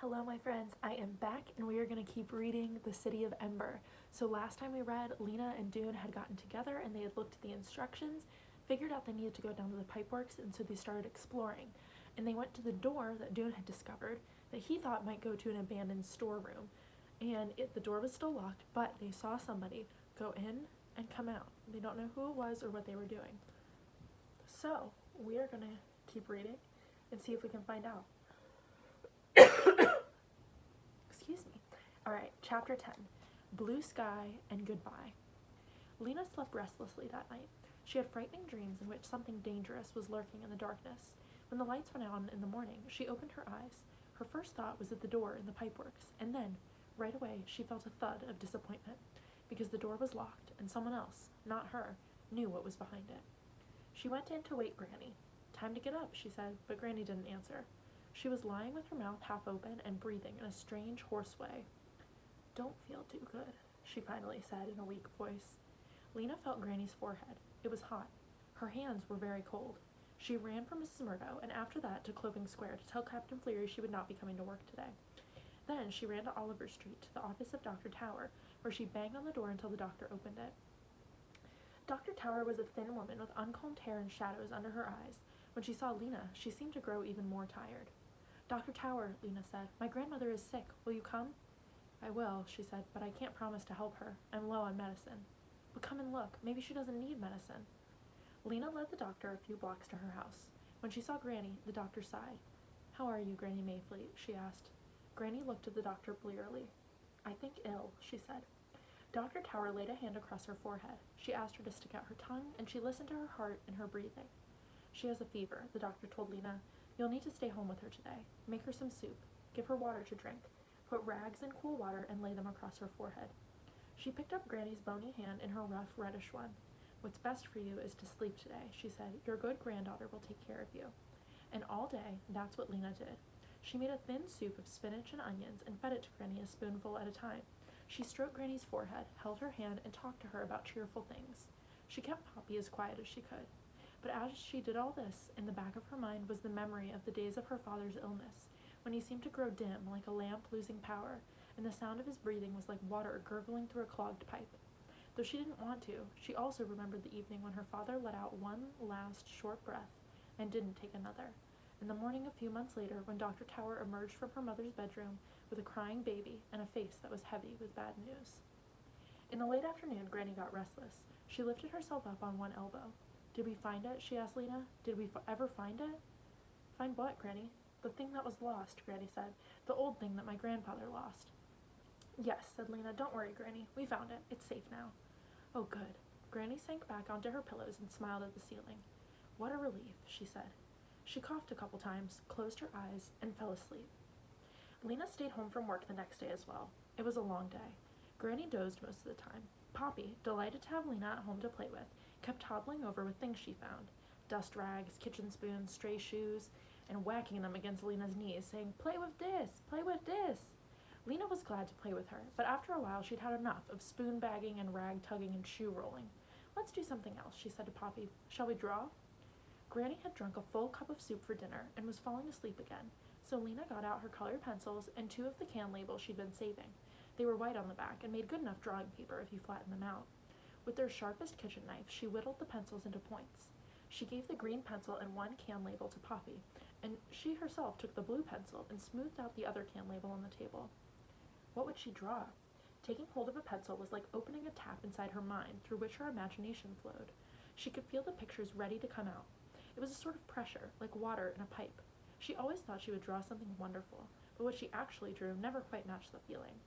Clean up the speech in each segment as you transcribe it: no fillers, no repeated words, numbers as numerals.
Hello, my friends. I am back, and we are going to keep reading The City of Ember. So, last time we read, Lina and Dune had gotten together and they had looked at the instructions, figured out they needed to go down to the pipeworks, and so they started exploring. And they went to the door that Dune had discovered that he thought might go to an abandoned storeroom. And the door was still locked, but they saw somebody go in and come out. They don't know who it was or what they were doing. So, we are going to keep reading and see if we can find out. Excuse me. Alright, chapter 10. Blue Sky and Goodbye. Lina slept restlessly that night. She had frightening dreams in which something dangerous was lurking in the darkness. When the lights went out in the morning, she opened her eyes. Her first thought was at the door in the pipeworks, and then, right away, she felt a thud of disappointment, because the door was locked, and someone else, not her, knew what was behind it. She went in to wake Granny. "Time to get up," she said, but Granny didn't answer. She was lying with her mouth half open and breathing in a strange, hoarse way. "Don't feel too good," she finally said in a weak voice. Lina felt Granny's forehead. It was hot. Her hands were very cold. She ran for Mrs. Murdo, and after that to Clothing Square to tell Captain Fleary she would not be coming to work today. Then she ran to Oliver Street to the office of Dr. Tower, where she banged on the door until the doctor opened it. Dr. Tower was a thin woman with uncombed hair and shadows under her eyes. When she saw Lina, she seemed to grow even more tired. "Dr. Tower," Lina said, "my grandmother is sick. Will you come?" "I will," she said, "but I can't promise to help her. I'm low on medicine." "But come and look. Maybe she doesn't need medicine." Lina led the doctor a few blocks to her house. When she saw Granny, the doctor sighed. "How are you, Granny Mayfleet?" she asked. Granny looked at the doctor blearily. "I think ill," she said. Dr. Tower laid a hand across her forehead. She asked her to stick out her tongue, and she listened to her heart and her breathing. "She has a fever," the doctor told Lina. "You'll need to stay home with her today. Make her some soup. Give her water to drink. Put rags in cool water and lay them across her forehead." She picked up Granny's bony hand in her rough, reddish one. "What's best for you is to sleep today," she said. "Your good granddaughter will take care of you." And all day, that's what Lina did. She made a thin soup of spinach and onions and fed it to Granny a spoonful at a time. She stroked Granny's forehead, held her hand, and talked to her about cheerful things. She kept Poppy as quiet as she could. But as she did all this, in the back of her mind was the memory of the days of her father's illness, when he seemed to grow dim like a lamp losing power, and the sound of his breathing was like water gurgling through a clogged pipe. Though she didn't want to, she also remembered the evening when her father let out one last short breath and didn't take another, and the morning a few months later when Dr. Tower emerged from her mother's bedroom with a crying baby and a face that was heavy with bad news. In the late afternoon, Granny got restless. She lifted herself up on one elbow. "Did we find it?" she asked Lina. "Did we ever find it?" "Find what, Granny?" "The thing that was lost," Granny said. "The old thing that my grandfather lost." "Yes," said Lina. "Don't worry, Granny. We found it. It's safe now." "Oh, good." Granny sank back onto her pillows and smiled at the ceiling. "What a relief," she said. She coughed a couple times, closed her eyes, and fell asleep. Lina stayed home from work the next day as well. It was a long day. Granny dozed most of the time. Poppy, delighted to have Lina at home to play with, kept toddling over with things she found. Dust rags, kitchen spoons, stray shoes, and whacking them against Lina's knees, saying, "Play with this! Play with this!" Lina was glad to play with her, but after a while she'd had enough of spoon bagging and rag tugging and shoe rolling. "Let's do something else," she said to Poppy. "Shall we draw?" Granny had drunk a full cup of soup for dinner and was falling asleep again, so Lina got out her colored pencils and two of the can labels she'd been saving. They were white on the back and made good enough drawing paper if you flattened them out. With their sharpest kitchen knife, she whittled the pencils into points. She gave the green pencil and one can label to Poppy, and she herself took the blue pencil and smoothed out the other can label on the table. What would she draw? Taking hold of a pencil was like opening a tap inside her mind through which her imagination flowed. She could feel the pictures ready to come out. It was a sort of pressure, like water in a pipe. She always thought she would draw something wonderful, but what she actually drew never quite matched the feeling.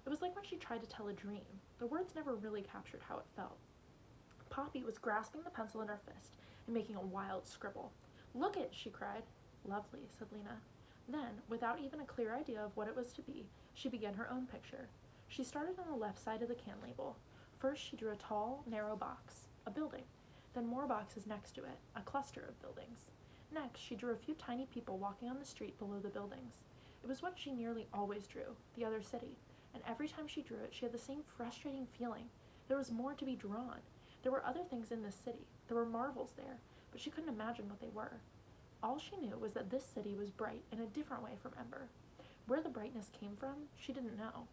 It was like when she tried to tell a dream. The words never really captured how it felt. Poppy was grasping the pencil in her fist and making a wild scribble. "Look it!" she cried. "Lovely," said Lina. Then, without even a clear idea of what it was to be, she began her own picture. She started on the left side of the can label. First she drew a tall, narrow box, a building, then more boxes next to it, a cluster of buildings. Next, she drew a few tiny people walking on the street below the buildings. It was what she nearly always drew, the other city, and every time she drew it, she had the same frustrating feeling. There was more to be drawn. There were other things in this city. There were marvels there, but she couldn't imagine what they were. All she knew was that this city was bright in a different way from Ember. Where the brightness came from, she didn't know.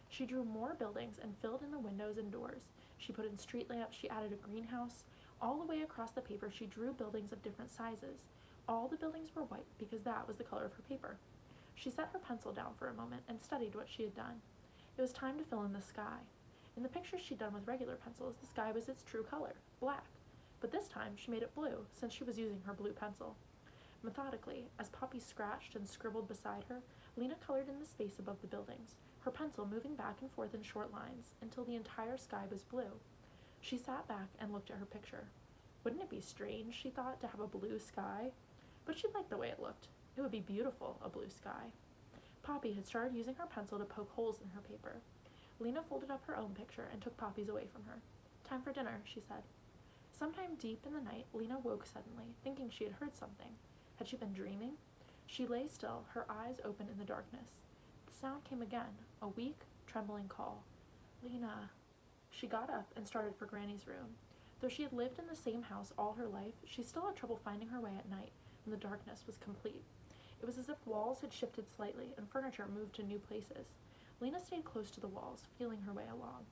She drew more buildings and filled in the windows and doors. She put in street lamps, she added a greenhouse. All the way across the paper, she drew buildings of different sizes. All the buildings were white because that was the color of her paper. She set her pencil down for a moment and studied what she had done. It was time to fill in the sky. In the pictures she'd done with regular pencils, the sky was its true color, black. But this time, she made it blue, since she was using her blue pencil. Methodically, as Poppy scratched and scribbled beside her, Lina colored in the space above the buildings, her pencil moving back and forth in short lines until the entire sky was blue. She sat back and looked at her picture. Wouldn't it be strange, she thought, to have a blue sky? But she liked the way it looked. It would be beautiful, a blue sky. Poppy had started using her pencil to poke holes in her paper. Lina folded up her own picture and took Poppy's away from her. "Time for dinner," she said. Sometime deep in the night, Lina woke suddenly, thinking she had heard something. Had she been dreaming? She lay still, her eyes open in the darkness. The sound came again, a weak, trembling call. "Lina." She got up and started for Granny's room. Though she had lived in the same house all her life, she still had trouble finding her way at night, and the darkness was complete. It was as if walls had shifted slightly and furniture moved to new places. Lina stayed close to the walls, feeling her way along.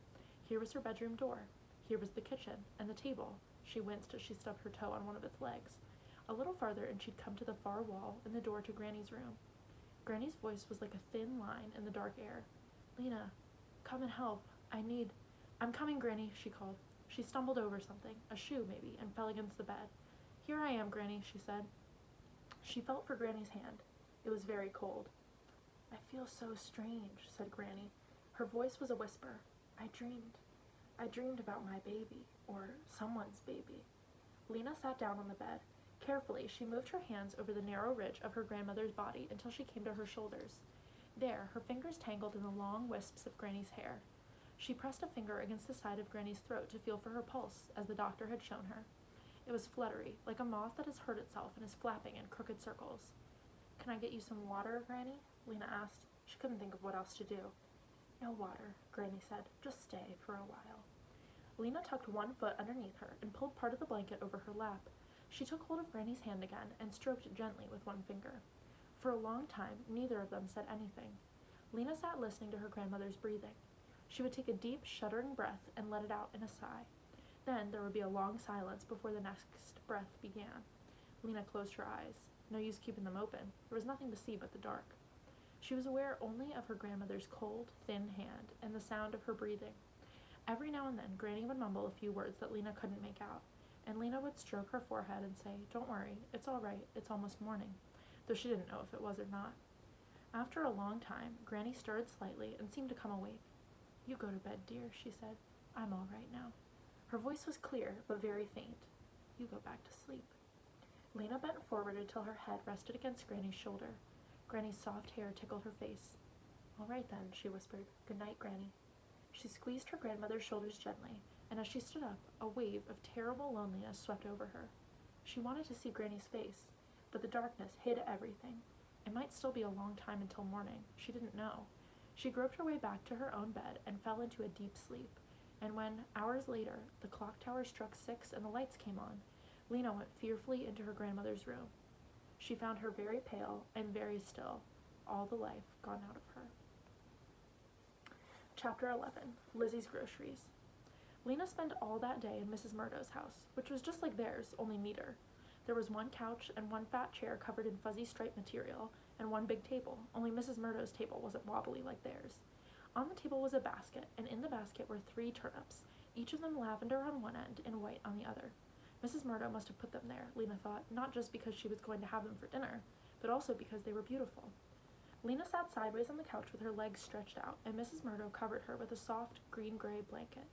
Here was her bedroom door. Here was the kitchen, and the table. She winced as she stubbed her toe on one of its legs. A little farther and she'd come to the far wall and the door to Granny's room. Granny's voice was like a thin line in the dark air. "Lina, come and help. I'm coming, Granny," she called. She stumbled over something, a shoe maybe, and fell against the bed. "Here I am, Granny," she said. She felt for Granny's hand. It was very cold. "I feel so strange," said Granny. Her voice was a whisper. I dreamed about my baby, or someone's baby." Lina sat down on the bed. Carefully, she moved her hands over the narrow ridge of her grandmother's body until she came to her shoulders. There, her fingers tangled in the long wisps of Granny's hair. She pressed a finger against the side of Granny's throat to feel for her pulse, as the doctor had shown her. It was fluttery, like a moth that has hurt itself and is flapping in crooked circles. "Can I get you some water, Granny?" Lina asked. She couldn't think of what else to do. "No water," Granny said. "Just stay for a while." Lina tucked one foot underneath her and pulled part of the blanket over her lap. She took hold of Granny's hand again and stroked it gently with one finger. For a long time, neither of them said anything. Lina sat listening to her grandmother's breathing. She would take a deep, shuddering breath and let it out in a sigh. Then there would be a long silence before the next breath began. Lina closed her eyes. No use keeping them open. There was nothing to see but the dark. She was aware only of her grandmother's cold, thin hand and the sound of her breathing. Every now and then, Granny would mumble a few words that Lina couldn't make out, and Lina would stroke her forehead and say, "Don't worry, it's all right, it's almost morning," though she didn't know if it was or not. After a long time, Granny stirred slightly and seemed to come awake. "You go to bed, dear," she said. "I'm all right now." Her voice was clear, but very faint. "You go back to sleep." Lina bent forward until her head rested against Granny's shoulder. Granny's soft hair tickled her face. "All right then," she whispered. "Good night, Granny." She squeezed her grandmother's shoulders gently, and as she stood up, a wave of terrible loneliness swept over her. She wanted to see Granny's face, but the darkness hid everything. It might still be a long time until morning. She didn't know. She groped her way back to her own bed and fell into a deep sleep, and when, hours later, the clock tower struck 6 and the lights came on, Lina went fearfully into her grandmother's room. She found her very pale and very still, all the life gone out of her. Chapter 11. Lizzie's Groceries. Lina spent all that day in Mrs. Murdo's house, which was just like theirs, only neater. There was one couch and one fat chair covered in fuzzy striped material, and one big table, only Mrs. Murdo's table wasn't wobbly like theirs. On the table was a basket, and in the basket were 3 turnips, each of them lavender on one end and white on the other. Mrs. Murdo must have put them there, Lina thought, not just because she was going to have them for dinner, but also because they were beautiful. Lina sat sideways on the couch with her legs stretched out, and Mrs. Murdo covered her with a soft, green-gray blanket.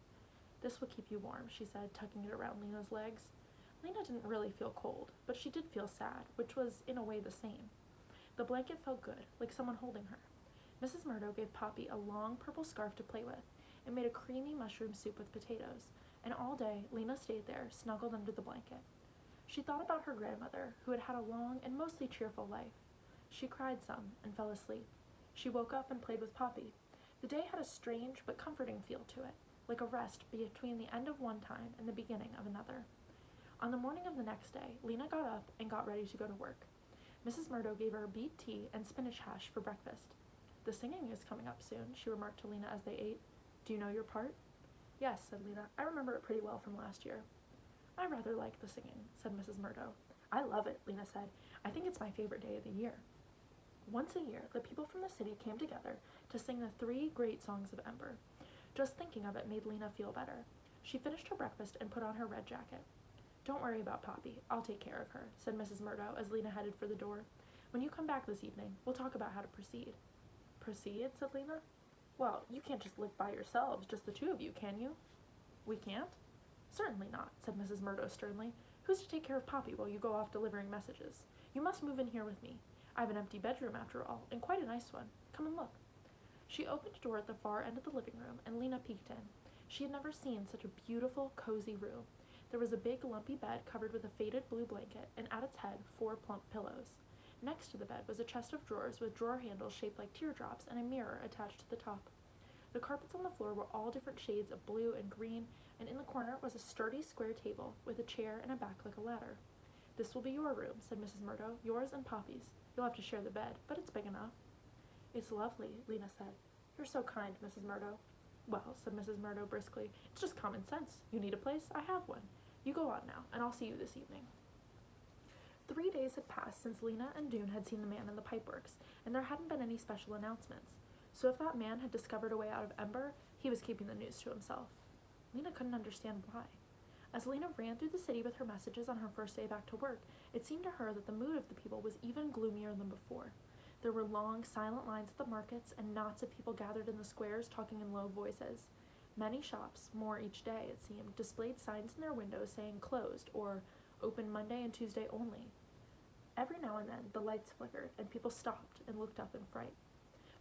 "This will keep you warm," she said, tucking it around Lina's legs. Lina didn't really feel cold, but she did feel sad, which was, in a way, the same. The blanket felt good, like someone holding her. Mrs. Murdo gave Poppy a long purple scarf to play with, and made a creamy mushroom soup with potatoes, and all day Lina stayed there, snuggled under the blanket. She thought about her grandmother, who had had a long and mostly cheerful life. She cried some and fell asleep. She woke up and played with Poppy. The day had a strange but comforting feel to it, like a rest between the end of one time and the beginning of another. On the morning of the next day, Lina got up and got ready to go to work. Mrs. Murdo gave her beet tea and spinach hash for breakfast. The singing is coming up soon, she remarked to Lina as they ate. Do you know your part? Yes, said Lina. I remember it pretty well from last year. I rather like the singing, said Mrs. Murdo. I love it, Lina said. I think it's my favorite day of the year. Once a year, the people from the city came together to sing the 3 great songs of Ember. Just thinking of it made Lina feel better. She finished her breakfast and put on her red jacket. Don't worry about Poppy. I'll take care of her, said Mrs. Murdo as Lina headed for the door. When you come back this evening, we'll talk about how to proceed. Proceed, said Lina. Well, you can't just live by yourselves, just the 2 of you, can you? We can't? Certainly not, said Mrs. Murdo sternly. Who's to take care of Poppy while you go off delivering messages? You must move in here with me. I have an empty bedroom after all, and quite a nice one. Come and look. She opened a door at the far end of the living room, and Lina peeked in. She had never seen such a beautiful, cozy room. There was a big, lumpy bed covered with a faded blue blanket, and at its head, 4 plump pillows. Next to the bed was a chest of drawers with drawer handles shaped like teardrops and a mirror attached to the top. The carpets on the floor were all different shades of blue and green, and in the corner was a sturdy square table with a chair and a back like a ladder. This will be your room, said Mrs. Murdo, yours and Poppy's. You'll have to share the bed, but it's big enough. It's lovely, Lina said. You're so kind, Mrs. Murdo. Well, said Mrs. Murdo briskly, it's just common sense. You need a place, I have one. You go on now, and I'll see you this evening. 3 days had passed since Lina and Dune had seen the man in the pipeworks, and there hadn't been any special announcements. So if that man had discovered a way out of Ember, he was keeping the news to himself. Lina couldn't understand why. As Lina ran through the city with her messages on her first day back to work, it seemed to her that the mood of the people was even gloomier than before. There were long, silent lines at the markets, and knots of people gathered in the squares talking in low voices. Many shops, more each day it seemed, displayed signs in their windows saying closed or open Monday and Tuesday only. Every now and then the lights flickered, and people stopped and looked up in fright.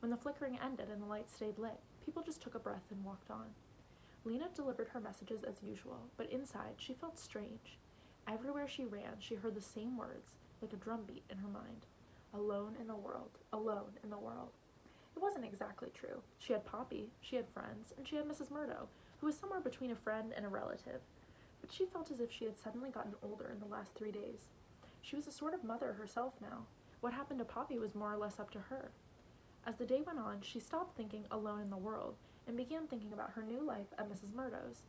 When the flickering ended and the lights stayed lit, people just took a breath and walked on. Lina delivered her messages as usual, but inside she felt strange. Everywhere she ran, she heard the same words, like a drumbeat in her mind. Alone in the world, alone in the world. It wasn't exactly true. She had Poppy, she had friends, and she had Mrs. Murdo, who was somewhere between a friend and a relative. But she felt as if she had suddenly gotten older in the last 3 days. She was a sort of mother herself now. What happened to Poppy was more or less up to her. As the day went on, she stopped thinking alone in the world and began thinking about her new life at Mrs. Murdo's.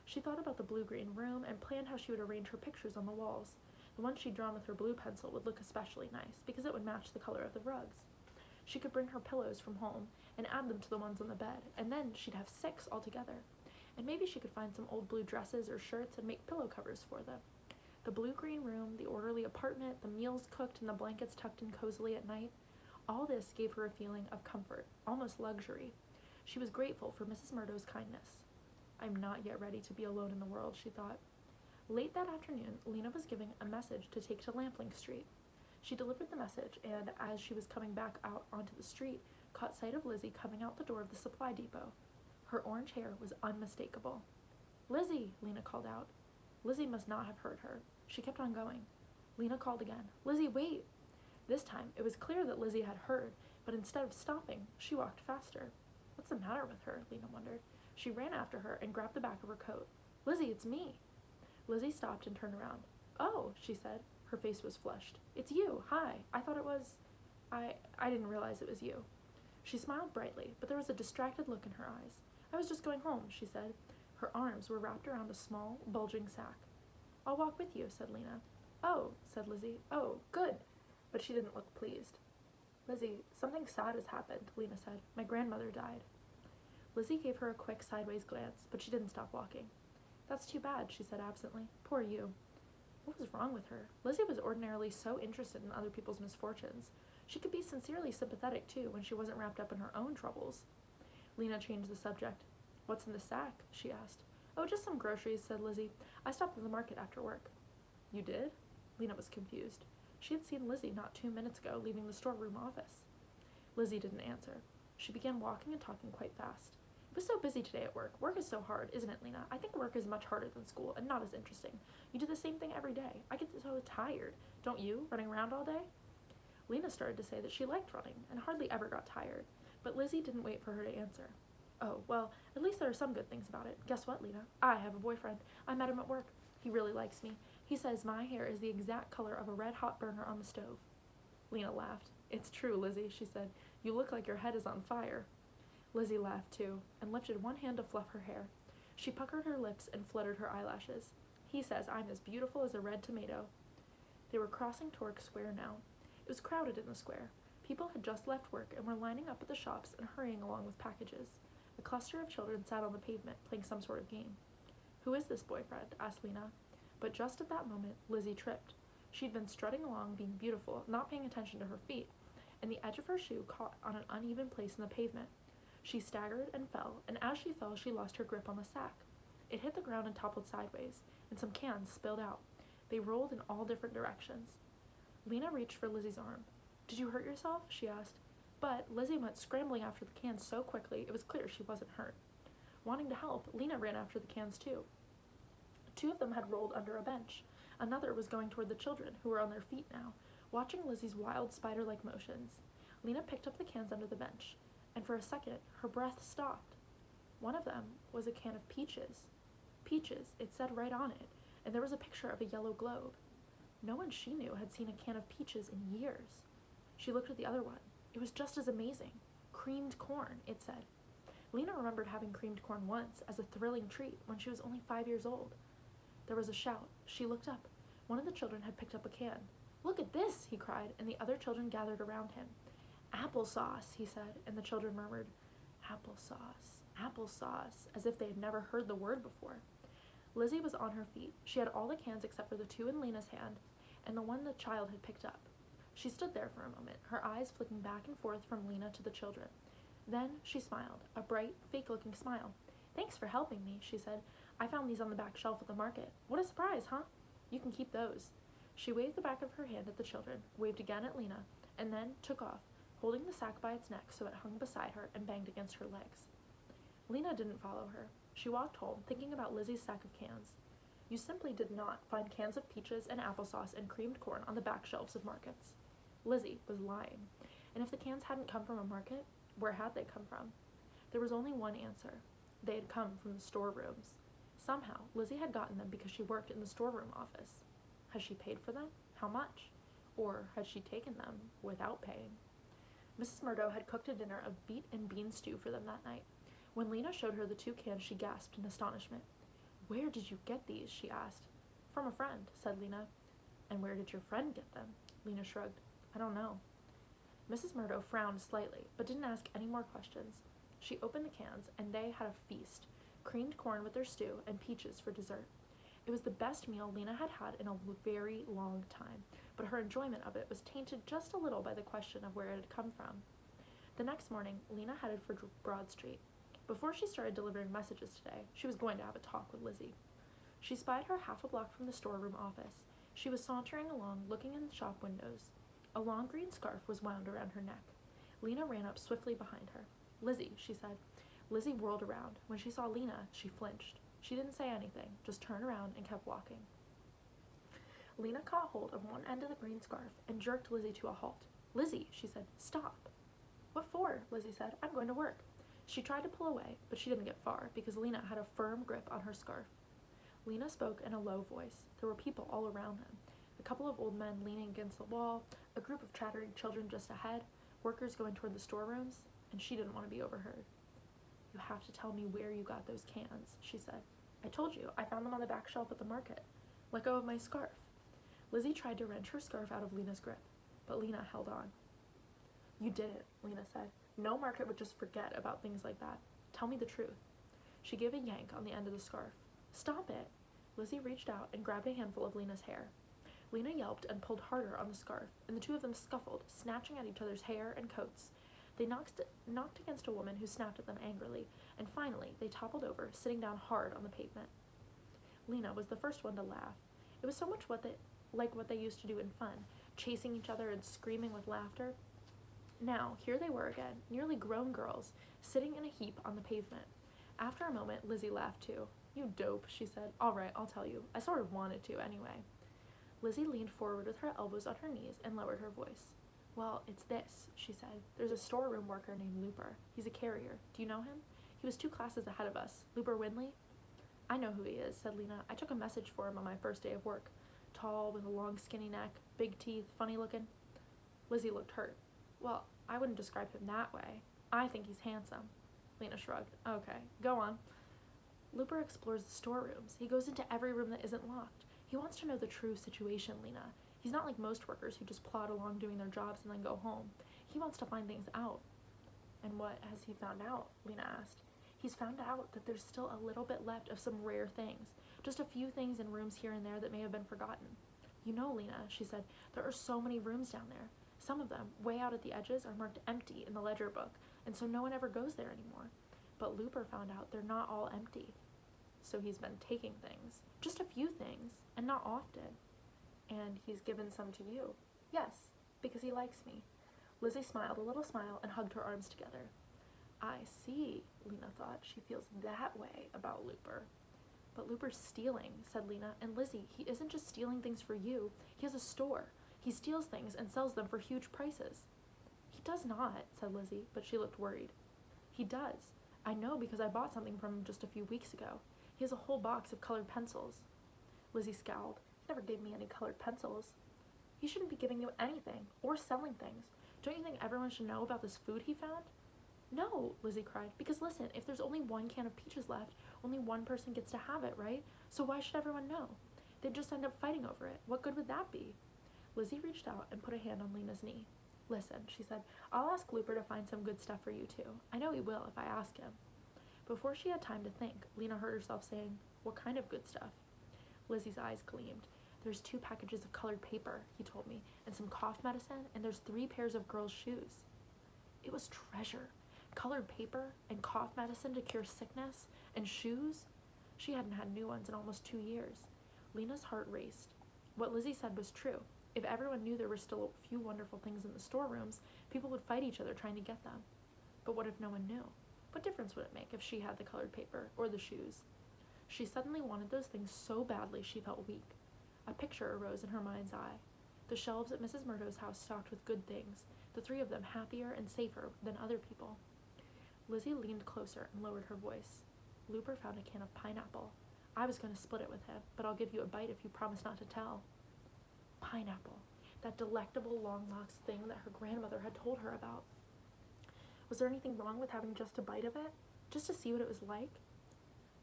She thought about the blue-green room and planned how she would arrange her pictures on the walls. The ones she'd drawn with her blue pencil would look especially nice because it would match the color of the rugs. She could bring her pillows from home and add them to the ones on the bed, and then she'd have 6 altogether. And maybe she could find some old blue dresses or shirts and make pillow covers for them. The blue-green room, the orderly apartment, the meals cooked and the blankets tucked in cozily at night, all this gave her a feeling of comfort, almost luxury. She was grateful for Mrs. Murdo's kindness. I'm not yet ready to be alone in the world, she thought. Late that afternoon, Lina was giving a message to take to Lampling Street. She delivered the message, and as she was coming back out onto the street, caught sight of Lizzie coming out the door of the supply depot. Her orange hair was unmistakable. Lizzie, Lina called out. Lizzie must not have heard her. She kept on going. Lina called again. Lizzie, wait! This time, it was clear that Lizzie had heard, but instead of stopping, she walked faster. What's the matter with her? Lina wondered. She ran after her and grabbed the back of her coat. Lizzie, it's me! Lizzie stopped and turned around. Oh, she said. Her face was flushed. It's you. Hi. I thought it was... I didn't realize it was you. She smiled brightly, but there was a distracted look in her eyes. I was just going home, she said. Her arms were wrapped around a small, bulging sack. I'll walk with you, said Lina. Oh, said Lizzie. Oh, good. But she didn't look pleased. Lizzie, something sad has happened, Lina said. My grandmother died. Lizzie gave her a quick sideways glance, but she didn't stop walking. That's too bad, she said absently. Poor you. What was wrong with her? Lizzie was ordinarily so interested in other people's misfortunes. She could be sincerely sympathetic, too, when she wasn't wrapped up in her own troubles. Lina changed the subject. What's in the sack? She asked. Oh, just some groceries, said Lizzie. I stopped at the market after work. You did? Lina was confused. She had seen Lizzie not 2 minutes ago leaving the storeroom office. Lizzie didn't answer. She began walking and talking quite fast. It was so busy today at work. Work is so hard, isn't it, Lina? I think work is much harder than school and not as interesting. You do the same thing every day. I get so tired. Don't you, running around all day? Lina started to say that she liked running and hardly ever got tired, but Lizzie didn't wait for her to answer. Oh, well, at least there are some good things about it. Guess what, Lina? I have a boyfriend. I met him at work. He really likes me. He says my hair is the exact color of a red-hot burner on the stove. Lina laughed. It's true, Lizzie, she said. You look like your head is on fire." Lizzie laughed too, and lifted one hand to fluff her hair. She puckered her lips and fluttered her eyelashes. "He says I'm as beautiful as a red tomato." They were crossing Torque Square now. It was crowded in the square. People had just left work and were lining up at the shops and hurrying along with packages. A cluster of children sat on the pavement, playing some sort of game. "Who is this boyfriend?" asked Lina. But just at that moment, Lizzie tripped. She'd been strutting along, being beautiful, not paying attention to her feet, and the edge of her shoe caught on an uneven place in the pavement. She staggered and fell, and as she fell, she lost her grip on the sack. It hit the ground and toppled sideways, and some cans spilled out. They rolled in all different directions. Lina reached for Lizzie's arm. "Did you hurt yourself?" she asked. But Lizzie went scrambling after the cans so quickly it was clear she wasn't hurt. Wanting to help, Lina ran after the cans too. Two of them had rolled under a bench. Another was going toward the children, who were on their feet now, watching Lizzie's wild spider-like motions. Lina picked up the cans under the bench, and for a second, her breath stopped. One of them was a can of peaches. Peaches, it said right on it, and there was a picture of a yellow globe. No one she knew had seen a can of peaches in years. She looked at the other one. It was just as amazing. Creamed corn, it said. Lina remembered having creamed corn once as a thrilling treat when she was only 5 years old. There was a shout. She looked up. One of the children had picked up a can. "Look at this," he cried, and the other children gathered around him. "Applesauce," he said, and the children murmured, "Applesauce, applesauce," as if they had never heard the word before. Lizzie was on her feet. She had all the cans except for the two in Lina's hand and the one the child had picked up. She stood there for a moment, her eyes flicking back and forth from Lina to the children. Then she smiled, a bright, fake-looking smile. "Thanks for helping me," she said. "I found these on the back shelf at the market. What a surprise, huh? You can keep those." She waved the back of her hand at the children, waved again at Lina, and then took off, holding the sack by its neck so it hung beside her and banged against her legs. Lina didn't follow her. She walked home, thinking about Lizzie's sack of cans. You simply did not find cans of peaches and applesauce and creamed corn on the back shelves of markets. Lizzie was lying, and if the cans hadn't come from a market, where had they come from? There was only one answer. They had come from the storerooms. Somehow, Lizzie had gotten them because she worked in the storeroom office. Had she paid for them? How much? Or had she taken them without paying? Mrs. Murdo had cooked a dinner of beet and bean stew for them that night. When Lina showed her the two cans, she gasped in astonishment. "Where did you get these?" she asked. "From a friend," said Lina. "And where did your friend get them?" Lina shrugged. "I don't know." Mrs. Murdo frowned slightly, but didn't ask any more questions. She opened the cans, and they had a feast, creamed corn with their stew and peaches for dessert. It was the best meal Lina had had in a very long time, but her enjoyment of it was tainted just a little by the question of where it had come from. The next morning, Lina headed for Broad Street. Before she started delivering messages today, she was going to have a talk with Lizzie. She spied her half a block from the storeroom office. She was sauntering along, looking in the shop windows. A long green scarf was wound around her neck. Lina ran up swiftly behind her. "Lizzie," she said. Lizzie whirled around. When she saw Lina, she flinched. She didn't say anything, just turned around and kept walking. Lina caught hold of one end of the green scarf and jerked Lizzie to a halt. "Lizzie," she said, "stop." "What for?" Lizzie said. "I'm going to work." She tried to pull away, but she didn't get far because Lina had a firm grip on her scarf. Lina spoke in a low voice. There were people all around them. A couple of old men leaning against the wall, a group of chattering children just ahead, workers going toward the storerooms, and she didn't want to be overheard. "You have to tell me where you got those cans," she said. "I told you, I found them on the back shelf at the market. Let go of my scarf." Lizzie tried to wrench her scarf out of Lina's grip, but Lina held on. "You did it," Lina said. "No market would just forget about things like that. Tell me the truth." She gave a yank on the end of the scarf. "Stop it!" Lizzie reached out and grabbed a handful of Lina's hair. Lina yelped and pulled harder on the scarf, and the two of them scuffled, snatching at each other's hair and coats. They knocked against a woman who snapped at them angrily, and finally they toppled over, sitting down hard on the pavement. Lina was the first one to laugh. It was so much like what they used to do in fun, chasing each other and screaming with laughter. Now, here they were again, nearly grown girls, sitting in a heap on the pavement. After a moment, Lizzie laughed too. "You dope," she said. "All right, I'll tell you. I sort of wanted to, anyway." Lizzie leaned forward with her elbows on her knees and lowered her voice. "Well, it's this," she said. "There's a storeroom worker named Looper. He's a carrier. Do you know him? He was 2 classes ahead of us. Looper Winley?" "I know who he is," said Lina. "I took a message for him on my first day of work. Tall, with a long skinny neck, big teeth, funny looking." Lizzie looked hurt. "Well, I wouldn't describe him that way. I think he's handsome. Lina shrugged. Okay, go on. Looper explores the storerooms. He goes into every room that isn't locked. He wants to know the true situation, Lina. He's not like most workers who just plod along doing their jobs and then go home. He wants to find things out. And what has he found out? Lina asked. He's found out that there's still a little bit left of some rare things. Just a few things in rooms here and there that may have been forgotten. You know, Lina, she said, there are so many rooms down there. Some of them, way out at the edges, are marked empty in the ledger book, and so no one ever goes there anymore. But Looper found out they're not all empty. So he's been taking things, just a few things, and not often. And he's given some to you. Yes, because he likes me. Lizzie smiled a little smile and hugged her arms together. I see, Lina thought. She feels that way about Looper. But Looper's stealing, said Lina. And Lizzie, he isn't just stealing things for you. He has a store. He steals things and sells them for huge prices. He does not, said Lizzie, but she looked worried. He does. I know because I bought something from him just a few weeks ago. He has a whole box of colored pencils. Lizzie scowled. He never gave me any colored pencils. He shouldn't be giving you anything or selling things. Don't you think everyone should know about this food he found? No, Lizzie cried, because listen, if there's only one can of peaches left, only one person gets to have it, right? So why should everyone know? They'd just end up fighting over it. What good would that be? Lizzie reached out and put a hand on Lina's knee. Listen, she said, I'll ask Looper to find some good stuff for you too. I know he will if I ask him. Before she had time to think, Lina heard herself saying, what kind of good stuff? Lizzie's eyes gleamed. There's 2 packages of colored paper, he told me, and some cough medicine, and there's 3 pairs of girls' shoes. It was treasure. Colored paper and cough medicine to cure sickness and shoes. She hadn't had new ones in almost 2 years. Lina's heart raced. What Lizzie said was true. If everyone knew there were still a few wonderful things in the storerooms, people would fight each other trying to get them. But what if no one knew? What difference would it make if she had the colored paper or the shoes? She suddenly wanted those things so badly she felt weak. A picture arose in her mind's eye. The shelves at Mrs. Murdo's house stocked with good things, the 3 of them happier and safer than other people. Lizzie leaned closer and lowered her voice. Looper found a can of pineapple. I was going to split it with him, but I'll give you a bite if you promise not to tell. Pineapple. That delectable long-lost thing that her grandmother had told her about. Was there anything wrong with having just a bite of it? Just to see what it was like?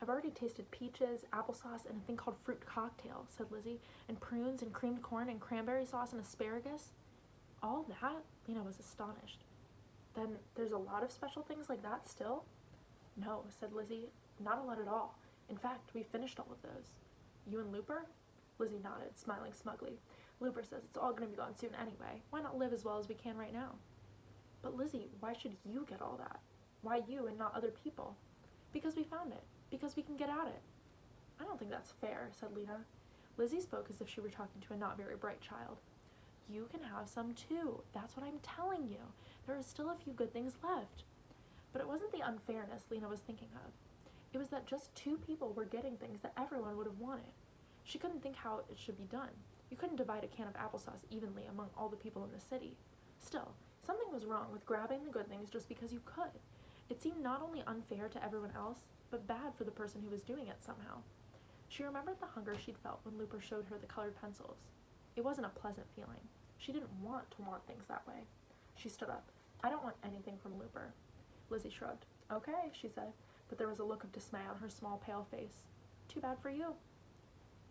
I've already tasted peaches, applesauce, and a thing called fruit cocktail, said Lizzie, and prunes and creamed corn and cranberry sauce and asparagus. All that? Lina was astonished. Then there's a lot of special things like that still? No, said Lizzie, not a lot at all. In fact, we finished all of those. You and Looper? Lizzie nodded, smiling smugly. Looper says it's all going to be gone soon anyway. Why not live as well as we can right now? But Lizzie, why should you get all that? Why you and not other people? Because we found it. Because we can get at it. I don't think that's fair, said Lina. Lizzie spoke as if she were talking to a not very bright child. You can have some too. That's what I'm telling you. There are still a few good things left. But it wasn't the unfairness Lina was thinking of. It was that just 2 people were getting things that everyone would have wanted. She couldn't think how it should be done. You couldn't divide a can of applesauce evenly among all the people in the city. Still, something was wrong with grabbing the good things just because you could. It seemed not only unfair to everyone else, but bad for the person who was doing it somehow. She remembered the hunger she'd felt when Looper showed her the colored pencils. It wasn't a pleasant feeling. She didn't want to want things that way. She stood up. I don't want anything from Looper. Lizzie shrugged. Okay, she said, but there was a look of dismay on her small, pale face. Too bad for you.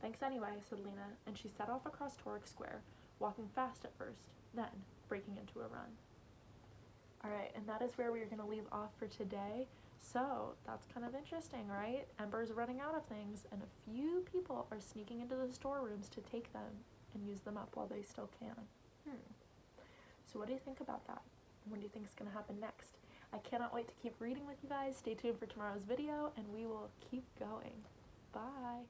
Thanks anyway, said Lina, and she set off across Torek Square, walking fast at first, then breaking into a run. Alright, and that is where we're going to leave off for today. So, that's kind of interesting, right? Ember's running out of things, and a few people are sneaking into the storerooms to take them and use them up while they still can. So what do you think about that? What do you think is going to happen next? I cannot wait to keep reading with you guys. Stay tuned for tomorrow's video, and we will keep going. Bye!